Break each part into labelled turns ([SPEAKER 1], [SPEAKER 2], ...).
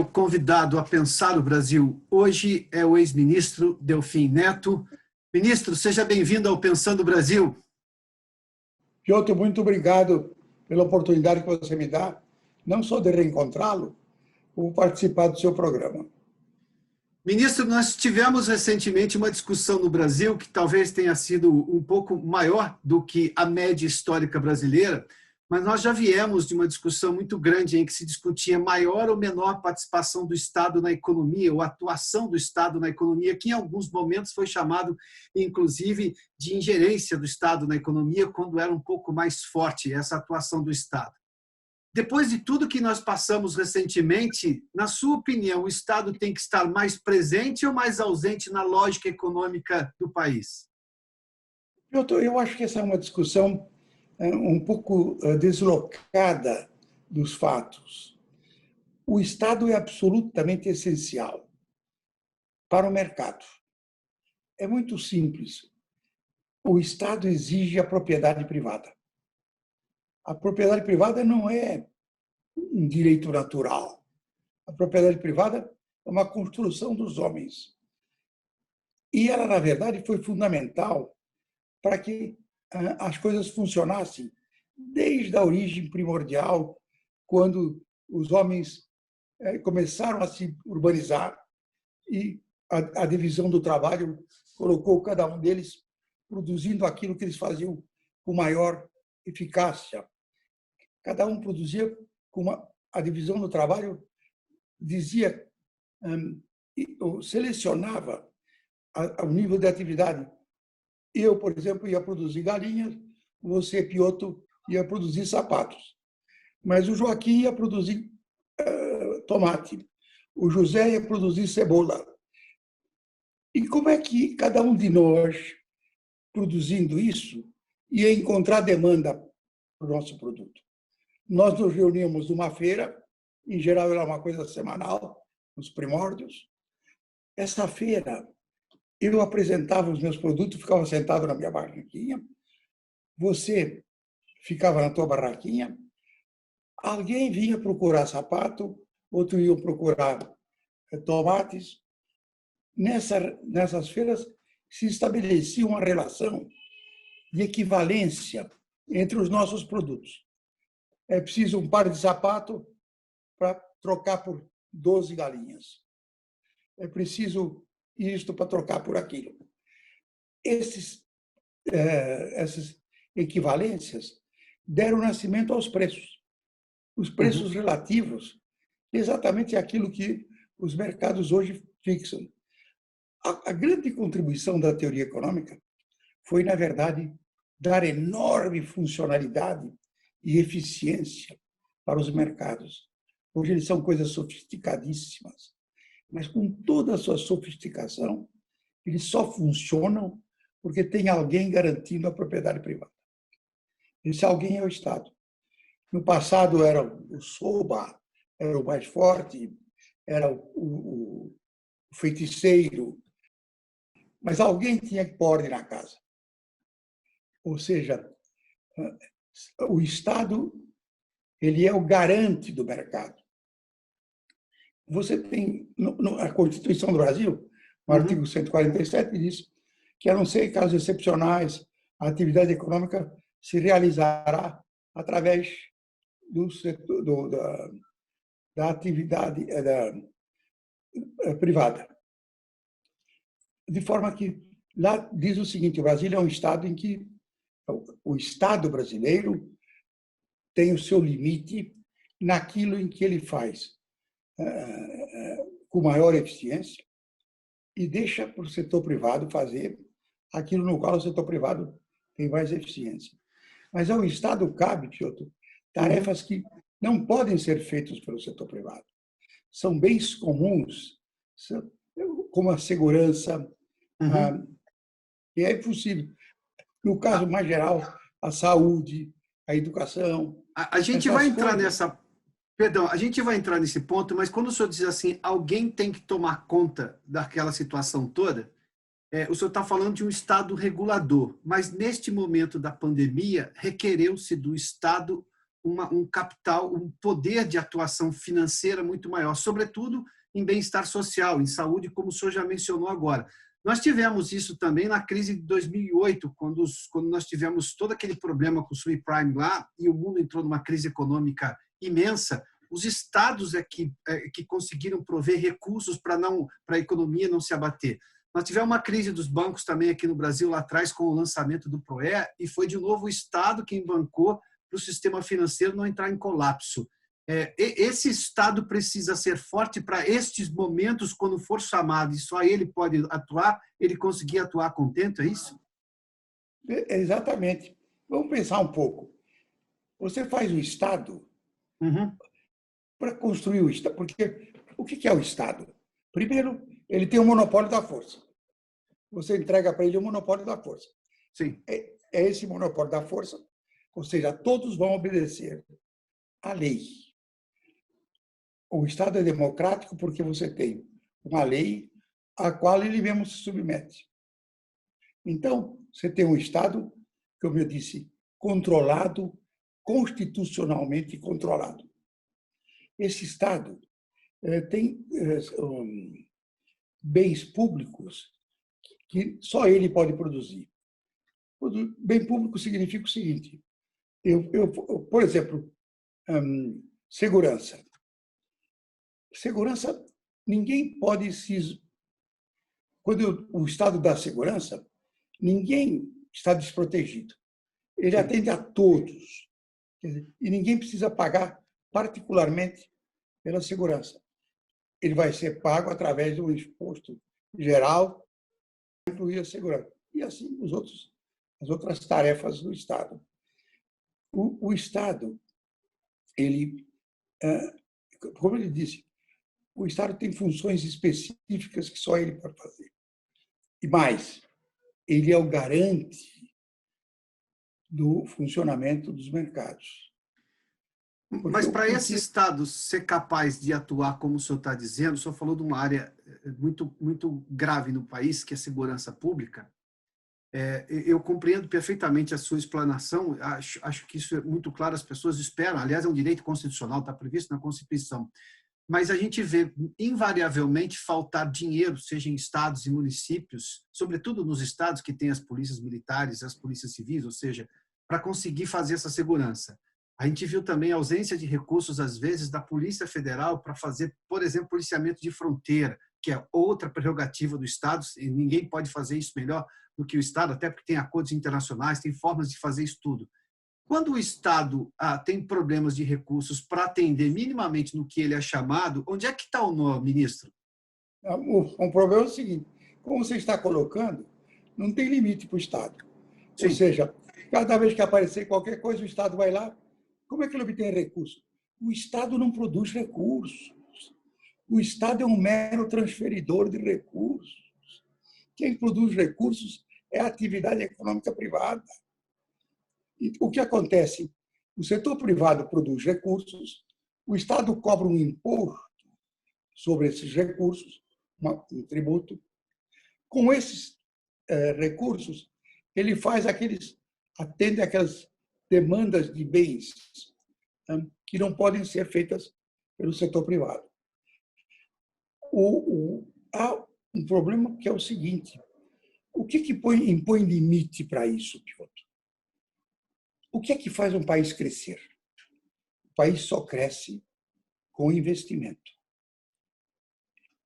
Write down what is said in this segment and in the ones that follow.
[SPEAKER 1] meu convidado a pensar o Brasil hoje é o ex-ministro Delfim Neto. Ministro, seja bem-vindo ao Pensando o Brasil.
[SPEAKER 2] Piotr, muito obrigado pela oportunidade que você me dá, não só de reencontrá-lo, como participar do seu programa.
[SPEAKER 1] Ministro, nós tivemos recentemente uma discussão no Brasil que talvez tenha sido um pouco maior do que a média histórica brasileira, mas nós já viemos de uma discussão muito grande em que se discutia maior ou menor participação do Estado na economia, ou atuação do Estado na economia, que em alguns momentos foi chamado, inclusive, de ingerência do Estado na economia, quando era um pouco mais forte essa atuação do Estado. Depois de tudo que nós passamos recentemente, na sua opinião, o Estado tem que estar mais presente ou mais ausente na lógica econômica do país?
[SPEAKER 2] Eu acho que essa é uma discussão um pouco deslocada dos fatos. O Estado é absolutamente essencial para o mercado. É muito simples. O Estado exige a propriedade privada. A propriedade privada não é um direito natural. A propriedade privada é uma construção dos homens. E ela, na verdade, foi fundamental para que as coisas funcionassem desde a origem primordial, quando os homens começaram a se urbanizar e a divisão do trabalho colocou cada um deles produzindo aquilo que eles faziam com maior eficácia. Cada um produzia com a divisão do trabalho, dizia, selecionava o nível de atividade. Eu, por exemplo, ia produzir galinhas, você, Piotr, ia produzir sapatos. Mas o Joaquim ia produzir tomate, o José ia produzir cebola. E como é que cada um de nós, produzindo isso, ia encontrar demanda para o nosso produto? Nós nos reuníamos numa feira, em geral era uma coisa semanal, nos primórdios. Essa feira, eu apresentava os meus produtos, ficava sentado na minha barraquinha, você ficava na tua barraquinha, alguém vinha procurar sapato, outro ia procurar tomates. Nessas feiras se estabelecia uma relação de equivalência entre os nossos produtos. É preciso um par de sapato para trocar por 12 galinhas. É preciso isto para trocar por aquilo. Essas equivalências deram nascimento aos preços. Os preços relativos, exatamente aquilo que os mercados hoje fixam. A grande contribuição da teoria econômica foi, na verdade, dar enorme funcionalidade e eficiência para os mercados. Hoje eles são coisas sofisticadíssimas, mas com toda a sua sofisticação, eles só funcionam porque tem alguém garantindo a propriedade privada. Esse alguém é o Estado. No passado era o Soba, era o mais forte, era o feiticeiro, mas alguém tinha que pôr ordem na casa. Ou seja, o Estado ele é o garante do mercado. Você tem, a Constituição do Brasil, no artigo 147, diz que, a não ser em casos excepcionais, a atividade econômica se realizará através do setor, da atividade privada. De forma que, lá diz o seguinte, o Brasil é um Estado em que o Estado brasileiro tem o seu limite naquilo em que ele faz com maior eficiência e deixa para o setor privado fazer aquilo no qual o setor privado tem mais eficiência. Mas ao Estado cabe, Piotr, tarefas que não podem ser feitas pelo setor privado. São bens comuns, como a segurança, e é impossível. No caso mais geral, a saúde, a educação.
[SPEAKER 1] A gente vai entrar nessa... Perdão, a gente vai entrar nesse ponto, mas quando o senhor diz assim, alguém tem que tomar conta daquela situação toda, o senhor está falando de um Estado regulador, mas neste momento da pandemia, requereu-se do Estado um capital, um poder de atuação financeira muito maior, sobretudo em bem-estar social, em saúde, como o senhor já mencionou agora. Nós tivemos isso também na crise de 2008, quando nós tivemos todo aquele problema com o subprime lá e o mundo entrou numa crise econômica imensa. Os estados que conseguiram prover recursos para a economia não se abater. Nós tivemos uma crise dos bancos também aqui no Brasil lá atrás com o lançamento do PROE e foi de novo o Estado quem bancou para o sistema financeiro não entrar em colapso. Esse Estado precisa ser forte para estes momentos, quando for chamado e só ele pode atuar, ele conseguir atuar contento, é isso?
[SPEAKER 2] Exatamente. Vamos pensar um pouco. Você faz o Estado para construir o Estado. Porque o que é o Estado? Primeiro, ele tem o monopólio da força. Você entrega para ele o monopólio da força.
[SPEAKER 1] Sim.
[SPEAKER 2] É esse monopólio da força, ou seja, todos vão obedecer à lei. O Estado é democrático porque você tem uma lei à qual ele mesmo se submete. Então, você tem um Estado, como eu disse, controlado, constitucionalmente controlado. Esse Estado tem bens públicos que só ele pode produzir. Bem público significa o seguinte: por exemplo, segurança. Segurança, ninguém pode se... Quando o Estado dá segurança, ninguém está desprotegido. Ele atende a todos. E ninguém precisa pagar particularmente pela segurança. Ele vai ser pago através do imposto geral, incluir a segurança. E assim as outras tarefas do Estado. O Estado, ele, como ele disse, o Estado tem funções específicas que só ele pode fazer. E mais, ele é o garante do funcionamento dos mercados.
[SPEAKER 1] Mas para esse Estado ser capaz de atuar como o senhor está dizendo, o senhor falou de uma área muito grave no país, que é a segurança pública. Eu compreendo perfeitamente a sua explanação, acho que isso é muito claro, as pessoas esperam, aliás, é um direito constitucional, está previsto na Constituição. Mas a gente vê, invariavelmente, faltar dinheiro, seja em estados e municípios, sobretudo nos estados que têm as polícias militares, as polícias civis, ou seja, para conseguir fazer essa segurança. A gente viu também a ausência de recursos, às vezes, da Polícia Federal para fazer, por exemplo, policiamento de fronteira, que é outra prerrogativa do Estado, e ninguém pode fazer isso melhor do que o Estado, até porque tem acordos internacionais, tem formas de fazer isso tudo. Quando o Estado tem problemas de recursos para atender minimamente no que ele é chamado, onde é que está o nó, ministro?
[SPEAKER 2] Um problema é o seguinte: como você está colocando, não tem limite para o Estado.
[SPEAKER 1] Sim.
[SPEAKER 2] Ou seja, cada vez que aparecer qualquer coisa, o Estado vai lá. Como é que ele obtém recursos? O Estado não produz recursos. O Estado é um mero transferidor de recursos. Quem produz recursos é a atividade econômica privada. E o que acontece? O setor privado produz recursos, o Estado cobra um imposto sobre esses recursos, um tributo. Com esses recursos, ele atende aquelas demandas de bens que não podem ser feitas pelo setor privado. Há um problema que é o seguinte: o que impõe limite para isso, Piotr? O que é que faz um país crescer? O país só cresce com investimento.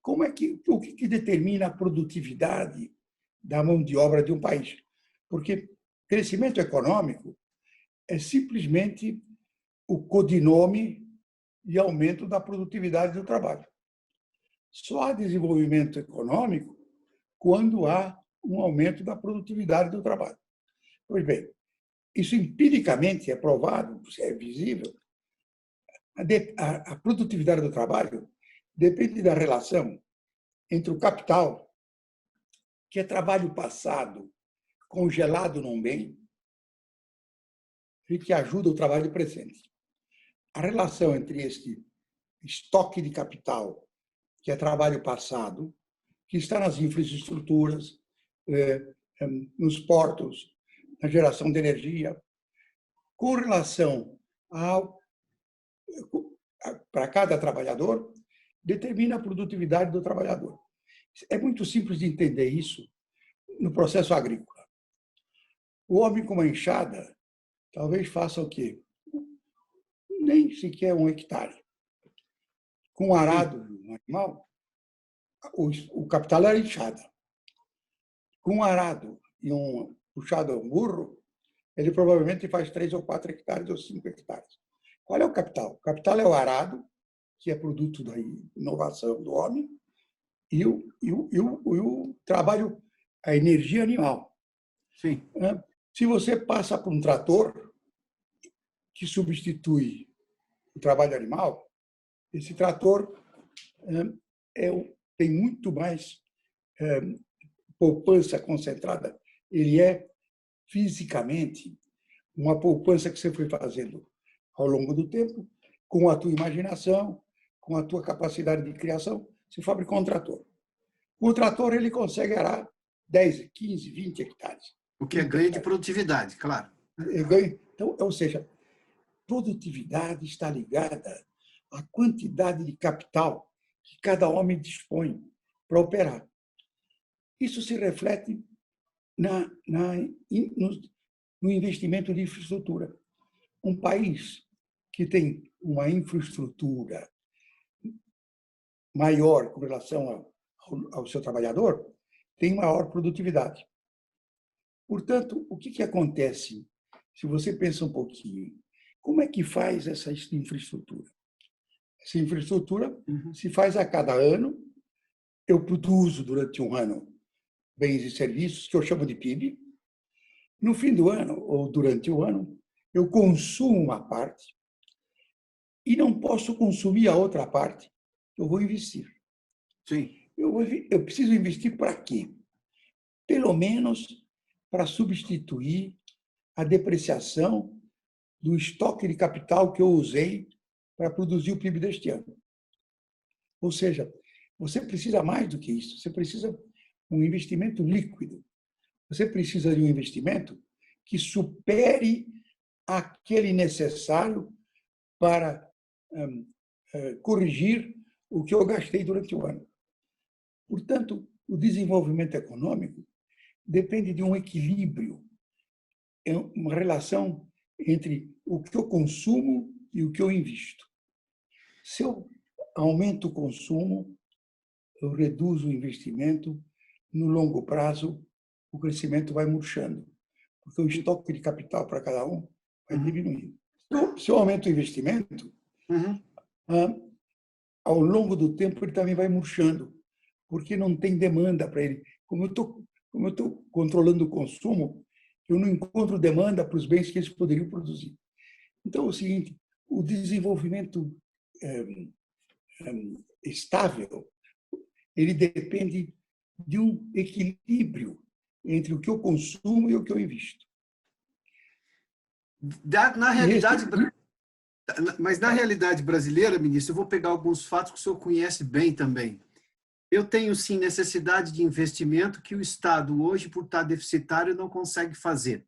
[SPEAKER 2] O que determina a produtividade da mão de obra de um país? Porque crescimento econômico é simplesmente o codinome de aumento da produtividade do trabalho. Só há desenvolvimento econômico quando há um aumento da produtividade do trabalho. Pois bem, isso empiricamente é provado, é visível. A produtividade do trabalho depende da relação entre o capital, que é trabalho passado, congelado num bem, e que ajuda o trabalho presente. A relação entre este estoque de capital, que é trabalho passado, que está nas infraestruturas, nos portos, na geração de energia, com relação para cada trabalhador, determina a produtividade do trabalhador. É muito simples de entender isso no processo agrícola. O homem com uma enxada talvez faça o quê? Nem sequer 1 hectare. Com um arado, um animal, o capital era enxada. Com um arado e um puxado a um burro, ele provavelmente faz 3 ou 4 hectares ou 5 hectares. Qual é o capital? O capital é o arado, que é produto da inovação do homem, e o trabalho, a energia animal.
[SPEAKER 1] Sim.
[SPEAKER 2] Se você passa por um trator que substitui o trabalho animal, esse trator tem muito mais poupança concentrada. Ele é, fisicamente, uma poupança que você foi fazendo ao longo do tempo, com a tua imaginação, com a tua capacidade de criação, você fabricou um trator. Com o trator, ele consegue arar 10, 15, 20 hectares.
[SPEAKER 1] O que é ganho de produtividade, claro.
[SPEAKER 2] Então, ou seja, produtividade está ligada à quantidade de capital que cada homem dispõe para operar. Isso se reflete no investimento de infraestrutura. Um país que tem uma infraestrutura maior com relação ao seu trabalhador tem maior produtividade. Portanto, o que acontece se você pensa um pouquinho? Como é que faz essa infraestrutura? Essa infraestrutura se faz a cada ano. Eu produzo durante um ano bens e serviços, que eu chamo de PIB. No fim do ano, ou durante o ano, eu consumo uma parte e não posso consumir a outra parte. Eu vou investir.
[SPEAKER 1] Sim.
[SPEAKER 2] Eu preciso investir para quê? Pelo menos para substituir a depreciação do estoque de capital que eu usei para produzir o PIB deste ano. Ou seja, você precisa mais do que isso. Você precisa de um investimento líquido. Você precisa de um investimento que supere aquele necessário para corrigir o que eu gastei durante o ano. Portanto, o desenvolvimento econômico depende de um equilíbrio, uma relação entre o que eu consumo e o que eu invisto. Se eu aumento o consumo, eu reduzo o investimento, no longo prazo, o crescimento vai murchando, porque o estoque de capital para cada um vai diminuindo. Se eu aumento o investimento, ao longo do tempo ele também vai murchando, porque não tem demanda para ele. Como eu estou controlando o consumo, eu não encontro demanda para os bens que eles poderiam produzir. Então, é o seguinte, o desenvolvimento estável, ele depende de um equilíbrio entre o que eu consumo e o que eu invisto.
[SPEAKER 1] Na realidade, mas na realidade brasileira, ministro, eu vou pegar alguns fatos que o senhor conhece bem também. Eu tenho, sim, necessidade de investimento que o Estado, hoje, por estar deficitário, não consegue fazer.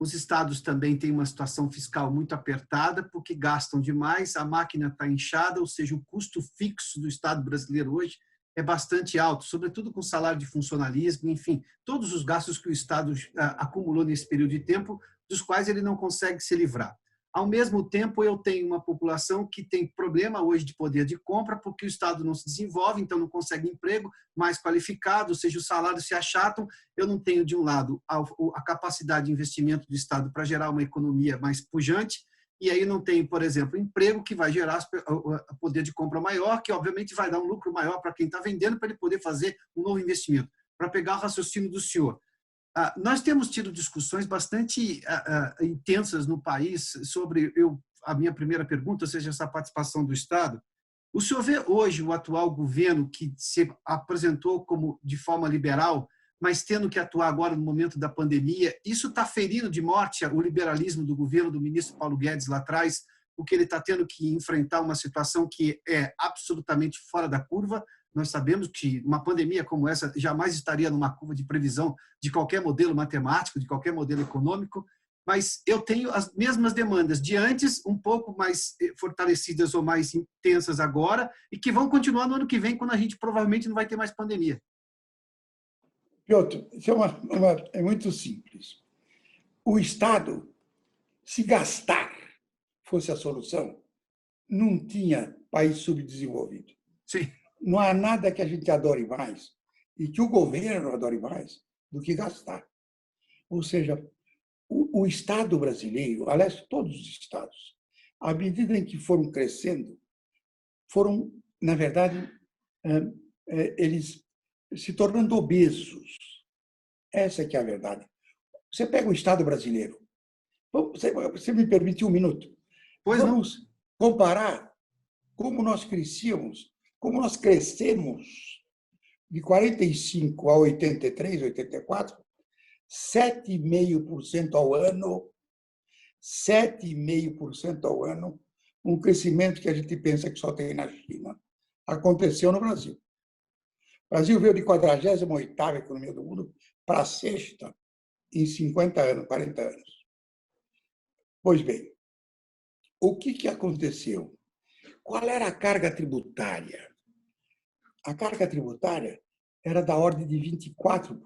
[SPEAKER 1] Os estados também têm uma situação fiscal muito apertada, porque gastam demais, a máquina está inchada, ou seja, o custo fixo do Estado brasileiro hoje é bastante alto, sobretudo com salário de funcionalismo, enfim, todos os gastos que o Estado acumulou nesse período de tempo, dos quais ele não consegue se livrar. Ao mesmo tempo, eu tenho uma população que tem problema hoje de poder de compra, porque o Estado não se desenvolve, então não consegue emprego mais qualificado, ou seja, os salários se achatam. Eu não tenho, de um lado, a capacidade de investimento do Estado para gerar uma economia mais pujante, e aí não tenho, por exemplo, emprego que vai gerar poder de compra maior, que obviamente vai dar um lucro maior para quem está vendendo, para ele poder fazer um novo investimento. Para pegar o raciocínio do senhor, nós temos tido discussões bastante intensas no país sobre a minha primeira pergunta, ou seja, essa participação do Estado. O senhor vê hoje o atual governo que se apresentou como de forma liberal, mas tendo que atuar agora no momento da pandemia, isso está ferindo de morte o liberalismo do governo do ministro Paulo Guedes lá atrás, porque ele está tendo que enfrentar uma situação que é absolutamente fora da curva. Nós sabemos que uma pandemia como essa jamais estaria numa curva de previsão de qualquer modelo matemático, de qualquer modelo econômico, mas eu tenho as mesmas demandas de antes, um pouco mais fortalecidas ou mais intensas agora, e que vão continuar no ano que vem, quando a gente provavelmente não vai ter mais pandemia.
[SPEAKER 2] Piotr, isso é muito simples. O Estado, se gastar fosse a solução, não tinha país subdesenvolvido.
[SPEAKER 1] Sim.
[SPEAKER 2] Não há nada que a gente adore mais e que o governo adore mais do que gastar. Ou seja, o Estado brasileiro, aliás, todos os Estados, à medida em que foram crescendo, foram, na verdade, eles se tornando obesos. Essa que é a verdade. Você pega o Estado brasileiro. Você me permite um minuto?
[SPEAKER 1] Pois não.
[SPEAKER 2] Vamos comparar como nós crescíamos, como nós crescemos de 45 a 83, 84, 7,5% ao ano, 7,5% ao ano, um crescimento que a gente pensa que só tem na China. Aconteceu no Brasil. O Brasil veio de 48ª economia do mundo para a 6ª em 50 anos, 40 anos. Pois bem, o que aconteceu? Qual era a carga tributária? A carga tributária era da ordem de 24%.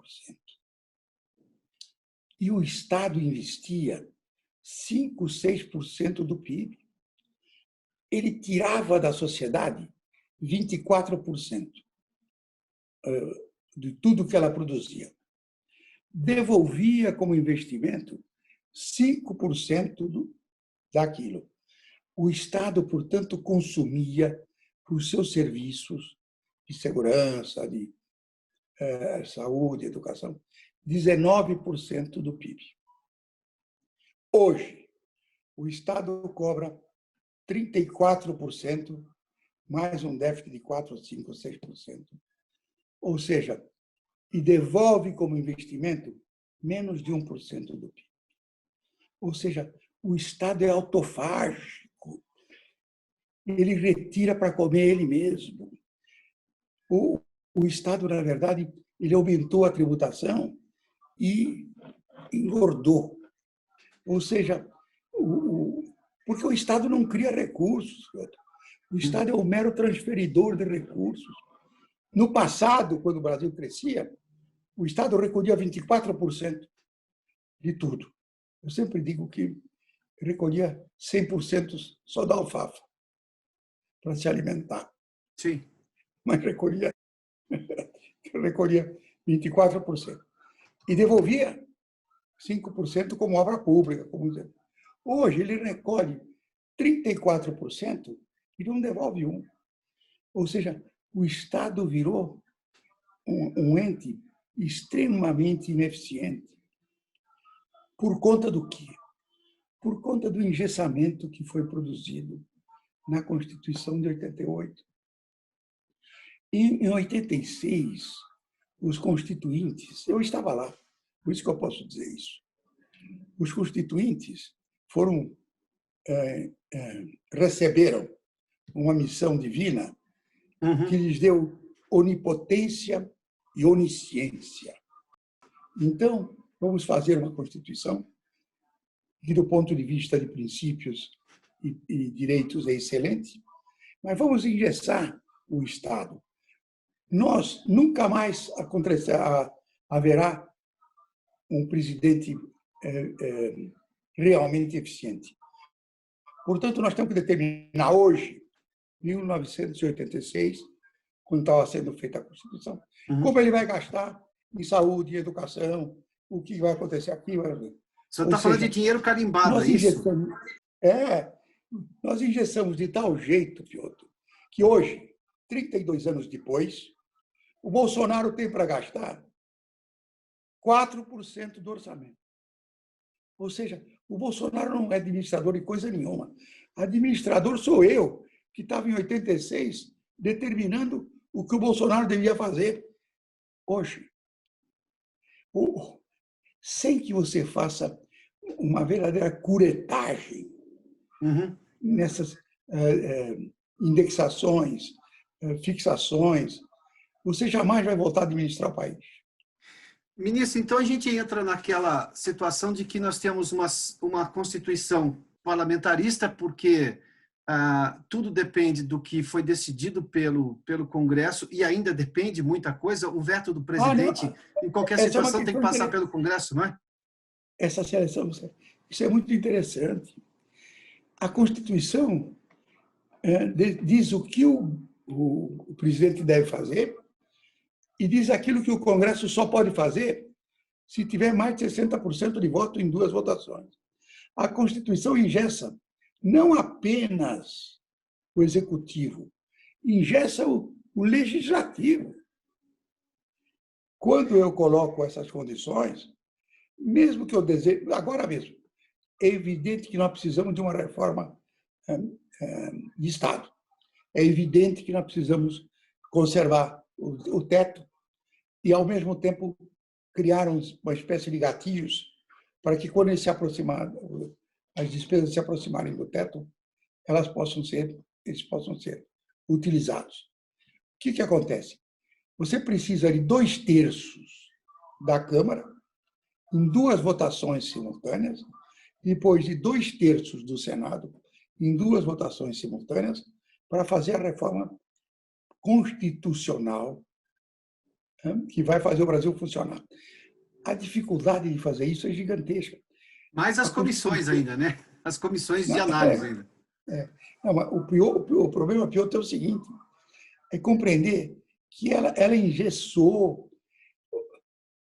[SPEAKER 2] E o Estado investia 5%, 6% do PIB. Ele tirava da sociedade 24% de tudo que ela produzia. Devolvia como investimento 5% daquilo. O Estado, portanto, consumia os seus serviços de segurança, de saúde, educação, 19% do PIB. Hoje, o Estado cobra 34%, mais um déficit de 4%, 5%, 6%. Ou seja, e devolve como investimento menos de 1% do PIB. Ou seja, o Estado é autofágico. Ele retira para comer ele mesmo. O Estado, na verdade, ele aumentou a tributação e engordou. Ou seja, porque o Estado não cria recursos. O Estado é um mero transferidor de recursos. No passado, quando o Brasil crescia, o Estado recolhia 24% de tudo. Eu sempre digo que recolhia 100% só da alfafa para se alimentar.
[SPEAKER 1] Sim.
[SPEAKER 2] Mas recolhia 24%. E devolvia 5% como obra pública. Hoje, ele recolhe 34% e não devolve 1%. Ou seja, o Estado virou um ente extremamente ineficiente. Por conta do quê? Por conta do engessamento que foi produzido na Constituição de 88. Em 86, os constituintes, eu estava lá, por isso que eu posso dizer isso, os constituintes receberam uma missão divina que lhes deu onipotência e onisciência. Então, vamos fazer uma Constituição que, do ponto de vista de princípios e direitos, é excelente, mas vamos engessar o Estado. Nós nunca mais haverá um presidente realmente eficiente. Portanto, nós temos que determinar hoje, 1986, quando estava sendo feita a Constituição, como ele vai gastar em saúde, educação, o que vai acontecer aqui.
[SPEAKER 1] Você está falando de dinheiro carimbado,
[SPEAKER 2] nós
[SPEAKER 1] é isso?
[SPEAKER 2] Nós engessamos de tal jeito, Piotr, que hoje, 32 anos depois, o Bolsonaro tem para gastar 4% do orçamento. Ou seja, o Bolsonaro não é administrador de coisa nenhuma. Administrador sou eu, que estava em 86 determinando o que o Bolsonaro devia fazer hoje. Sem que você faça uma verdadeira curetagem nessas indexações, fixações, você jamais vai voltar a administrar o país.
[SPEAKER 1] Ministro, então a gente entra naquela situação de que nós temos uma Constituição parlamentarista, porque tudo depende do que foi decidido pelo Congresso e ainda depende muita coisa. O veto do
[SPEAKER 2] Não,
[SPEAKER 1] presidente, em qualquer
[SPEAKER 2] essa é uma
[SPEAKER 1] situação, tem que
[SPEAKER 2] questão
[SPEAKER 1] passar
[SPEAKER 2] interessante.
[SPEAKER 1] pelo Congresso, não é?
[SPEAKER 2] Essa seleção, isso é muito interessante. A Constituição diz o que o presidente deve fazer e diz aquilo que o Congresso só pode fazer se tiver mais de 60% de voto em duas votações. A Constituição engessa não apenas o executivo, engessa o legislativo. Quando eu coloco essas condições, mesmo que eu deseje, agora mesmo, é evidente que nós precisamos de uma reforma de Estado. É evidente que nós precisamos conservar o teto e, ao mesmo tempo, criar uma espécie de gatilhos para que, quando eles se aproximar, as despesas se aproximarem do teto, eles possam ser utilizados. O que acontece? Você precisa de 2/3 da Câmara em duas votações simultâneas, depois de 2/3 do Senado em duas votações simultâneas, para fazer a reforma constitucional que vai fazer o Brasil funcionar. A dificuldade de fazer isso é gigantesca.
[SPEAKER 1] Mais as comissões ainda, né? As comissões de análise ainda.
[SPEAKER 2] Não, mas o problema pior é o seguinte, é compreender que ela engessou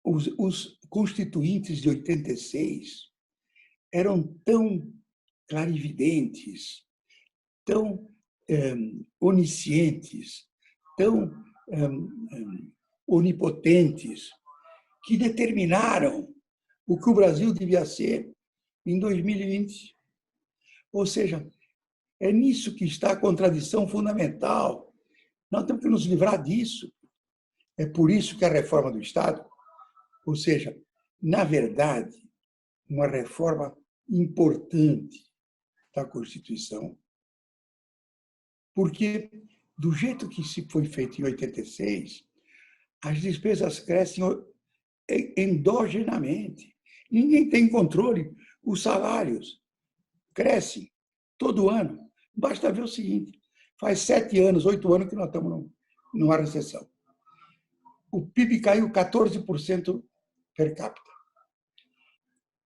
[SPEAKER 2] os constituintes de 86 eram tão clarividentes, tão oniscientes, tão onipotentes, que determinaram o que o Brasil devia ser em 2020. Ou seja, é nisso que está a contradição fundamental. Nós temos que nos livrar disso. É por isso que a reforma do Estado, ou seja, na verdade, uma reforma importante da Constituição, porque, do jeito que se foi feito em 86, as despesas crescem endogenamente. Ninguém tem controle. Os salários crescem todo ano. Basta ver o seguinte, faz 7 anos, 8 anos que nós estamos numa recessão. O PIB caiu 14% per capita.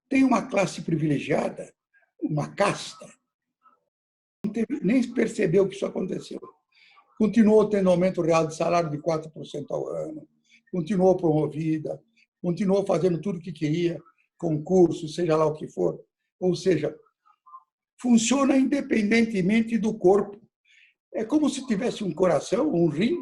[SPEAKER 2] Tem uma classe privilegiada, uma casta, nem percebeu que isso aconteceu. Continuou tendo aumento real de salário de 4% ao ano, continuou promovida, continuou fazendo tudo o que queria, concurso, seja lá o que for. Ou seja, funciona independentemente do corpo. É como se tivesse um coração, um rim,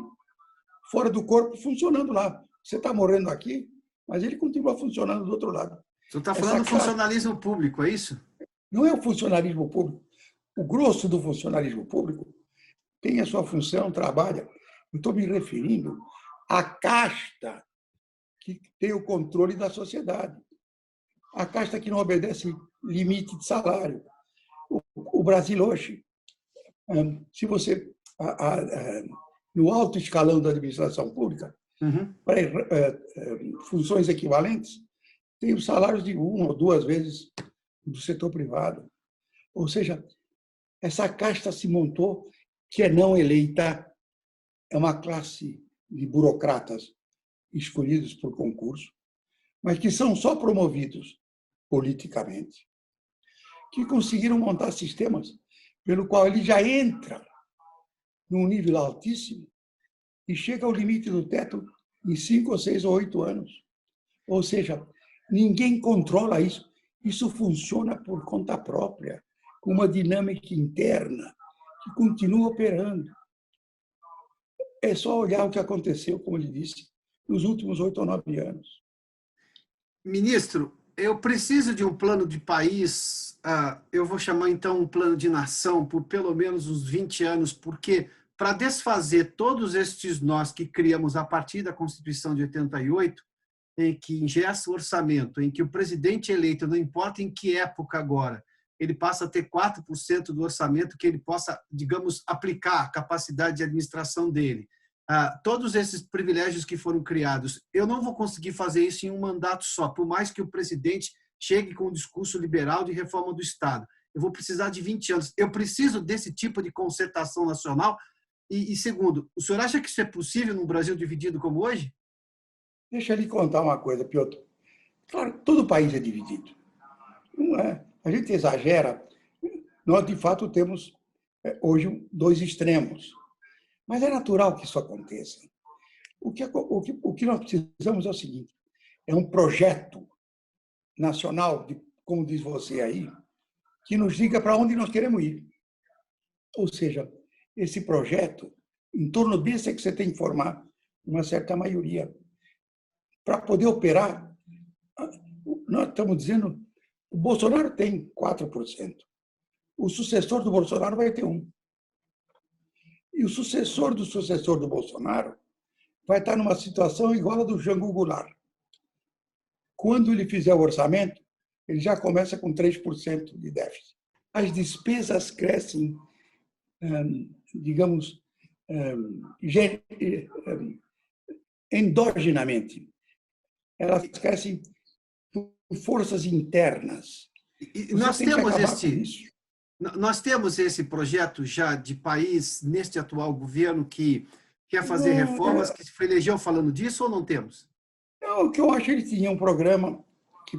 [SPEAKER 2] fora do corpo, funcionando lá. Você está morrendo aqui, mas ele continua funcionando do outro lado.
[SPEAKER 1] Você está falando do funcionalismo público, é isso?
[SPEAKER 2] Não é o funcionalismo público. O grosso do funcionalismo público tem a sua função, trabalha. Eu estou me referindo à casta que tem o controle da sociedade. A casta que não obedece limite de salário. O Brasil hoje, se você no alto escalão da administração pública, para funções equivalentes, tem os salários de 1 ou 2 vezes do setor privado. Ou seja, essa casta se montou, que é não eleita, é uma classe de burocratas escolhidos por concurso, mas que são só promovidos politicamente, que conseguiram montar sistemas pelo qual ele já entra num nível altíssimo e chega ao limite do teto em 5 ou 6 ou 8 anos. Ou seja, ninguém controla isso. Isso funciona por conta própria, com uma dinâmica interna que continua operando. É só olhar o que aconteceu, como ele disse, nos últimos 8 ou 9 anos.
[SPEAKER 1] Ministro, eu preciso de um plano de país, eu vou chamar então um plano de nação, por pelo menos uns 20 anos, porque para desfazer todos estes nós que criamos a partir da Constituição de 88, em que engessa o orçamento, em que o presidente eleito, não importa em que época agora, ele passa a ter 4% do orçamento que ele possa, digamos, aplicar a capacidade de administração dele. todos esses privilégios que foram criados, eu não vou conseguir fazer isso em um mandato só, por mais que o presidente chegue com um discurso liberal de reforma do Estado. Eu vou precisar de 20 anos. Eu preciso desse tipo de concertação nacional. E segundo, o senhor acha que isso é possível num Brasil dividido como hoje?
[SPEAKER 2] Deixa eu lhe contar uma coisa, Piotr. Claro, todo país é dividido. Não é? A gente exagera. Nós, de fato, temos hoje dois extremos. Mas é natural que isso aconteça. O que nós precisamos é o seguinte: é um projeto nacional, como diz você aí, que nos diga para onde nós queremos ir. Ou seja, esse projeto, em torno desse é que você tem que formar uma certa maioria. Para poder operar, nós estamos dizendo, o Bolsonaro tem 4%. O sucessor do Bolsonaro vai ter 1%. E o sucessor do Bolsonaro vai estar numa situação igual a do Jango Goulart. Quando ele fizer o orçamento, ele já começa com 3% de déficit. As despesas crescem, digamos, endogenamente. Elas crescem por forças internas.
[SPEAKER 1] E nós temos esse projeto já de país neste atual governo que quer fazer reformas, que se elegeu falando disso, ou não temos?
[SPEAKER 2] O que eu acho, ele tinha um programa que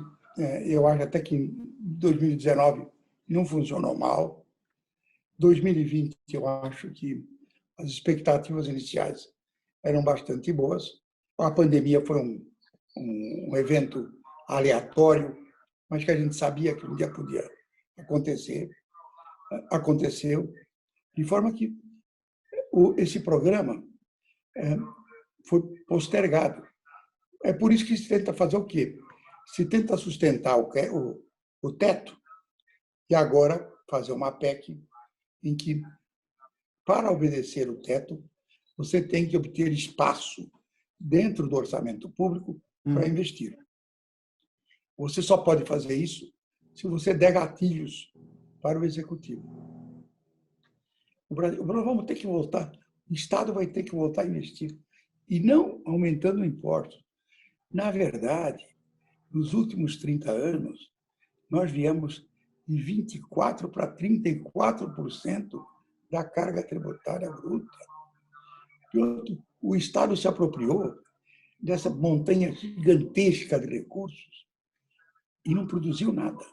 [SPEAKER 2] eu acho até que em 2019 não funcionou mal. 2020, eu acho que as expectativas iniciais eram bastante boas. A pandemia foi um evento aleatório, mas que a gente sabia que um dia podia acontecer. Aconteceu, de forma que esse programa foi postergado. É por isso que se tenta fazer o quê? Se tenta sustentar o teto e agora fazer uma PEC em que, para obedecer o teto, você tem que obter espaço dentro do orçamento público para investir. Você só pode fazer isso se você der gatilhos para o executivo. Nós vamos ter que voltar, o Estado vai ter que voltar a investir, e não aumentando impostos. Na verdade, nos últimos 30 anos, nós viemos de 24% para 34% da carga tributária bruta. O Estado se apropriou dessa montanha gigantesca de recursos e não produziu nada.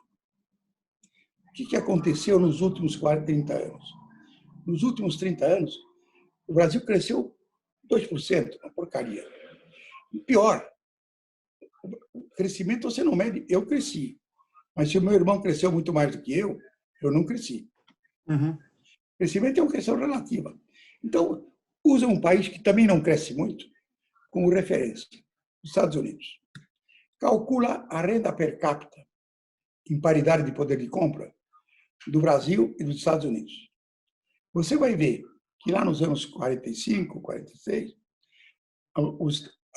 [SPEAKER 2] O que aconteceu nos últimos 30 anos? Nos últimos 30 anos, o Brasil cresceu 2%, uma porcaria. E pior, o crescimento você não mede. Eu cresci, mas se o meu irmão cresceu muito mais do que eu não cresci. O crescimento é uma questão relativa. Então, usa um país que também não cresce muito como referência, os Estados Unidos. Calcula a renda per capita, em paridade de poder de compra, do Brasil e dos Estados Unidos. Você vai ver que lá nos anos 45, 46,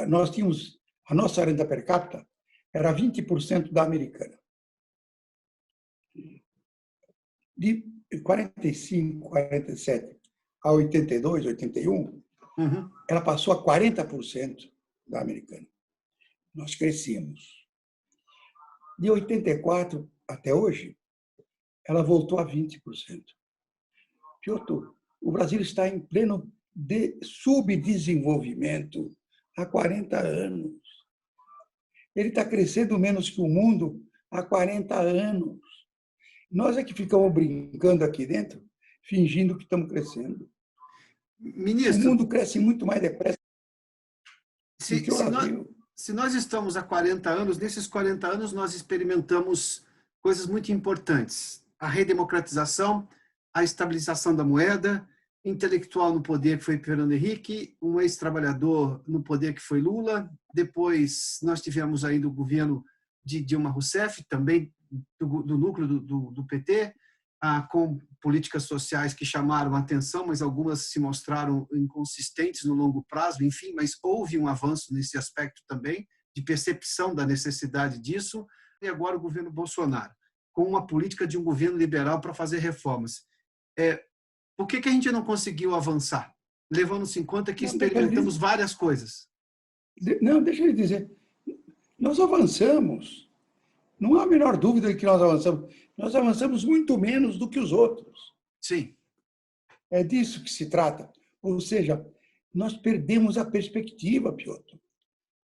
[SPEAKER 2] nós tínhamos, a nossa renda per capita era 20% da americana. De 45, 47 a 82, 81, ela passou a 40% da americana. Nós crescemos. De 84 até hoje, ela voltou a 20%. Piotr, o Brasil está em pleno subdesenvolvimento há 40 anos. Ele está crescendo menos que o mundo há 40 anos. Nós é que ficamos brincando aqui dentro, fingindo que estamos crescendo.
[SPEAKER 1] Ministro,
[SPEAKER 2] o mundo cresce muito mais depressa do que o Brasil.
[SPEAKER 1] Se nós estamos há 40 anos, nesses 40 anos nós experimentamos coisas muito importantes. A redemocratização, a estabilização da moeda, intelectual no poder, que foi Fernando Henrique, um ex-trabalhador no poder, que foi Lula. Depois nós tivemos ainda o governo de Dilma Rousseff, também do núcleo do PT, com políticas sociais que chamaram a atenção, mas algumas se mostraram inconsistentes no longo prazo, enfim, mas houve um avanço nesse aspecto também, de percepção da necessidade disso. E agora o governo Bolsonaro, com uma política de um governo liberal para fazer reformas. Por que a gente não conseguiu avançar? levando-se em conta que
[SPEAKER 2] Não, deixa eu
[SPEAKER 1] experimentamos
[SPEAKER 2] dizer,
[SPEAKER 1] várias coisas.
[SPEAKER 2] não, deixa eu dizer, nós avançamos. Não há a menor dúvida de que nós avançamos. Nós avançamos muito menos do que os outros.
[SPEAKER 1] Sim.
[SPEAKER 2] É disso que se trata. Ou seja, nós perdemos a perspectiva, Piotr.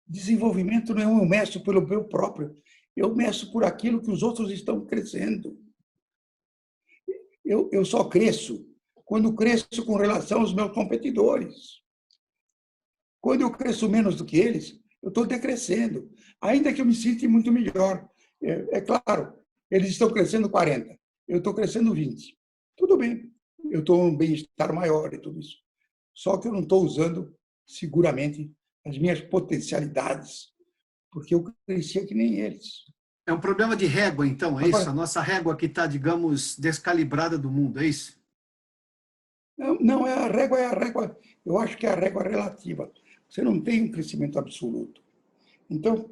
[SPEAKER 2] Desenvolvimento não é eu meço pelo meu próprio, eu meço por aquilo que os outros estão crescendo. Eu só cresço quando cresço com relação aos meus competidores. Quando eu cresço menos do que eles, eu estou decrescendo, ainda que eu me sinta muito melhor. É claro, eles estão crescendo 40, eu estou crescendo 20. Tudo bem, eu estou um bem-estar maior e tudo isso. Só que eu não estou usando, seguramente, as minhas potencialidades, porque eu crescia que nem eles.
[SPEAKER 1] É um problema de régua, então, é isso? A
[SPEAKER 2] Agora,
[SPEAKER 1] nossa régua que está, digamos, descalibrada do mundo, é isso?
[SPEAKER 2] não, é a régua, eu acho que é a régua relativa. Você não tem um crescimento absoluto. Então,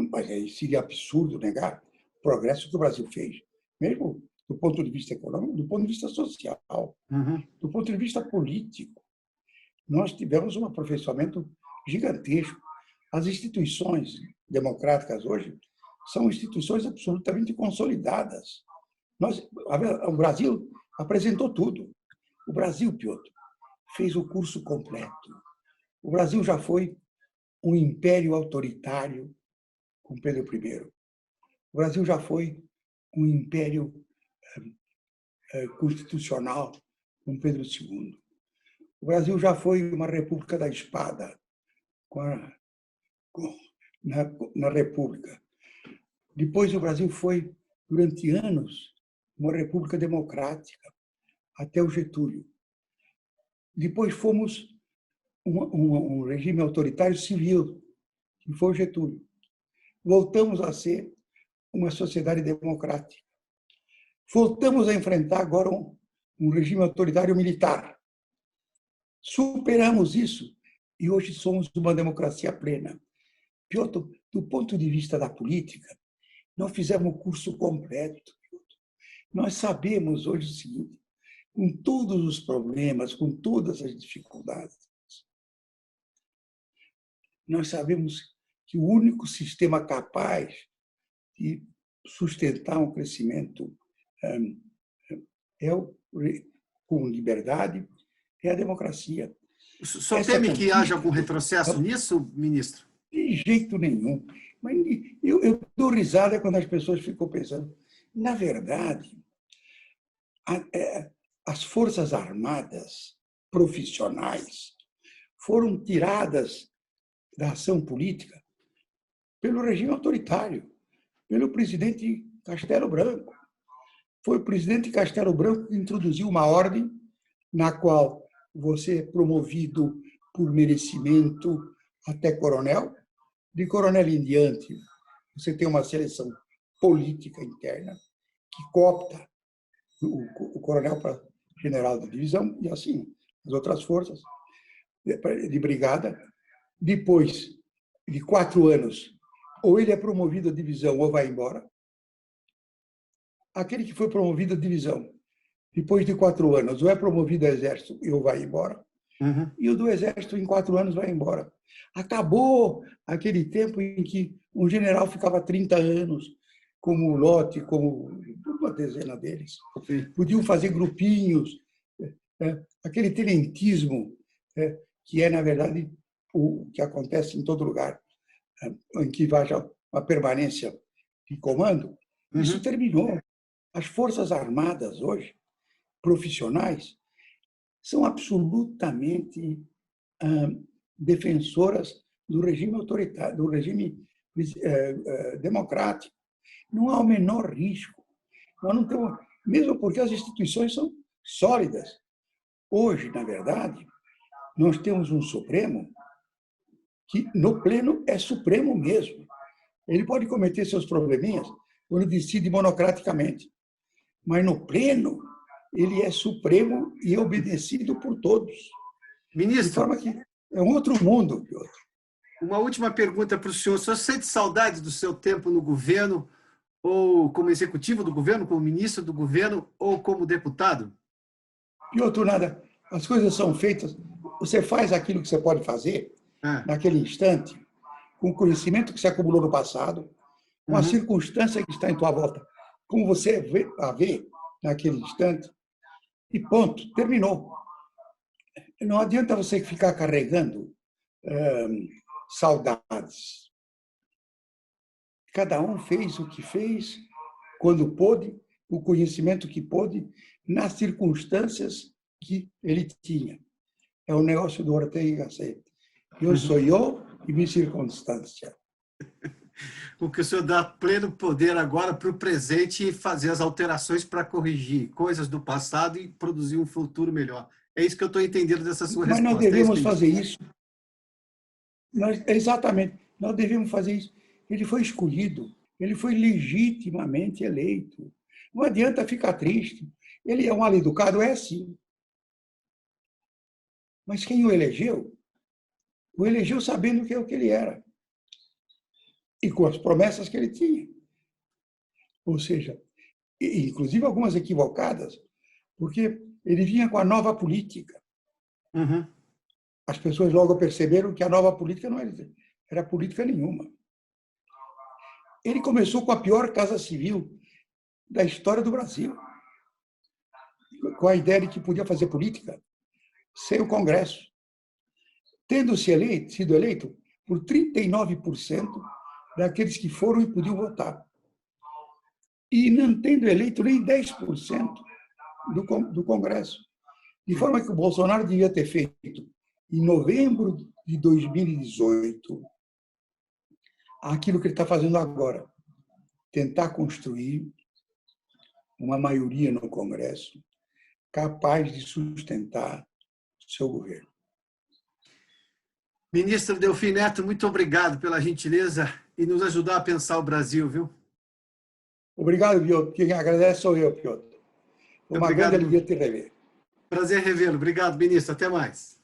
[SPEAKER 2] mas aí seria absurdo negar o progresso que o Brasil fez, mesmo do ponto de vista econômico, do ponto de vista social,
[SPEAKER 1] Uhum.
[SPEAKER 2] do ponto de vista político. Nós tivemos um aperfeiçoamento gigantesco. As instituições democráticas hoje são instituições absolutamente consolidadas. O Brasil apresentou tudo. O Brasil, Piotr, fez o curso completo. O Brasil já foi um império autoritário com Pedro I. O Brasil já foi um império constitucional com Pedro II. O Brasil já foi uma república da espada com a, com, na República. Depois o Brasil foi, durante anos, uma república democrática, até o Getúlio. Depois fomos um regime autoritário civil, que foi o Getúlio. Voltamos a ser uma sociedade democrática. Voltamos a enfrentar agora um regime autoritário militar. Superamos isso e hoje somos uma democracia plena. Piotr, do ponto de vista da política, nós fizemos o curso completo. Nós sabemos hoje o seguinte, com todos os problemas, com todas as dificuldades, nós sabemos que o único sistema capaz de sustentar um crescimento com liberdade é a democracia.
[SPEAKER 1] O senhor
[SPEAKER 2] Essa
[SPEAKER 1] teme que haja
[SPEAKER 2] conquista
[SPEAKER 1] algum retrocesso nisso, ministro?
[SPEAKER 2] de jeito nenhum. Mas eu dou risada quando as pessoas ficam pensando. Na verdade, as Forças Armadas profissionais foram tiradas da ação política pelo regime autoritário, pelo presidente Castelo Branco. Foi o presidente Castelo Branco que introduziu uma ordem na qual você é promovido por merecimento até coronel, de coronel em diante, você tem uma seleção política interna que coopta o coronel para general da divisão e assim as outras forças de brigada. Depois de 4 anos, ou ele é promovido à divisão ou vai embora. Aquele que foi promovido à divisão, depois de 4 anos, ou é promovido ao exército ou vai embora.
[SPEAKER 1] Uhum.
[SPEAKER 2] E o do exército, em 4 anos, vai embora. Acabou aquele tempo em que um general ficava 30 anos, como o Lott, como uma dezena deles.
[SPEAKER 1] Sim.
[SPEAKER 2] Podiam fazer grupinhos, aquele tenentismo, que é, na verdade, o que acontece em todo lugar, em que haja uma permanência de comando. Isso
[SPEAKER 1] Uhum.
[SPEAKER 2] terminou. As Forças Armadas, hoje, profissionais, são absolutamente defensoras do regime autoritário, do regime democrático. Não há o menor risco. Nós não temos, mesmo porque as instituições são sólidas. Hoje, na verdade, nós temos um Supremo que, no pleno, é supremo mesmo. Ele pode cometer seus probleminhas quando decide monocraticamente. Mas, no pleno, ele é supremo e é obedecido por todos. De
[SPEAKER 1] Ministro,
[SPEAKER 2] forma que é um outro mundo, Piotr.
[SPEAKER 1] uma última pergunta para o senhor. O senhor sente saudade do seu tempo no governo, ou como executivo do governo, como ministro do governo, ou como deputado?
[SPEAKER 2] Piotr, nada. As coisas são feitas, você faz aquilo que você pode fazer
[SPEAKER 1] É.
[SPEAKER 2] naquele instante, com o conhecimento que você acumulou no passado, com a
[SPEAKER 1] Uhum.
[SPEAKER 2] circunstância que está em tua volta, como você a vê naquele instante, e ponto, terminou. Não adianta você ficar carregando saudades. Cada um fez o que fez, quando pôde, o conhecimento que pôde, nas circunstâncias que ele tinha. É o negócio do Ortega y Gasset. Eu sou eu e minha circunstância.
[SPEAKER 1] O que o senhor dá pleno poder agora para o presente e fazer as alterações para corrigir coisas do passado e produzir um futuro melhor. É isso que eu estou entendendo dessa sua
[SPEAKER 2] Mas nós
[SPEAKER 1] resposta. É isso,
[SPEAKER 2] devemos
[SPEAKER 1] ministro?
[SPEAKER 2] fazer isso. Exatamente, nós devemos fazer isso. Ele foi escolhido, ele foi legitimamente eleito. Não adianta ficar triste. Ele é um mal educado, é sim. Mas quem o elegeu sabendo que é o que ele era e com as promessas que ele tinha. Ou seja, inclusive algumas equivocadas, porque ele vinha com a nova política.
[SPEAKER 1] Uhum.
[SPEAKER 2] As pessoas logo perceberam que a nova política não era política nenhuma. Ele começou com a pior casa civil da história do Brasil, com a ideia de que podia fazer política sem o Congresso, tendo sido eleito por 39% daqueles que foram e podiam votar, e não tendo eleito nem 10% do Congresso. De forma que o Bolsonaro devia ter feito, em novembro de 2018, aquilo que ele está fazendo agora, tentar construir uma maioria no Congresso capaz de sustentar seu governo.
[SPEAKER 1] Ministro Delfim Neto, muito obrigado pela gentileza e nos ajudar a pensar o Brasil, viu?
[SPEAKER 2] Obrigado, Piotr. Quem agradece sou eu, Piotr. Foi uma grande
[SPEAKER 1] Obrigado.
[SPEAKER 2] alegria te rever.
[SPEAKER 1] Prazer revê-lo. Obrigado, ministro. Até mais.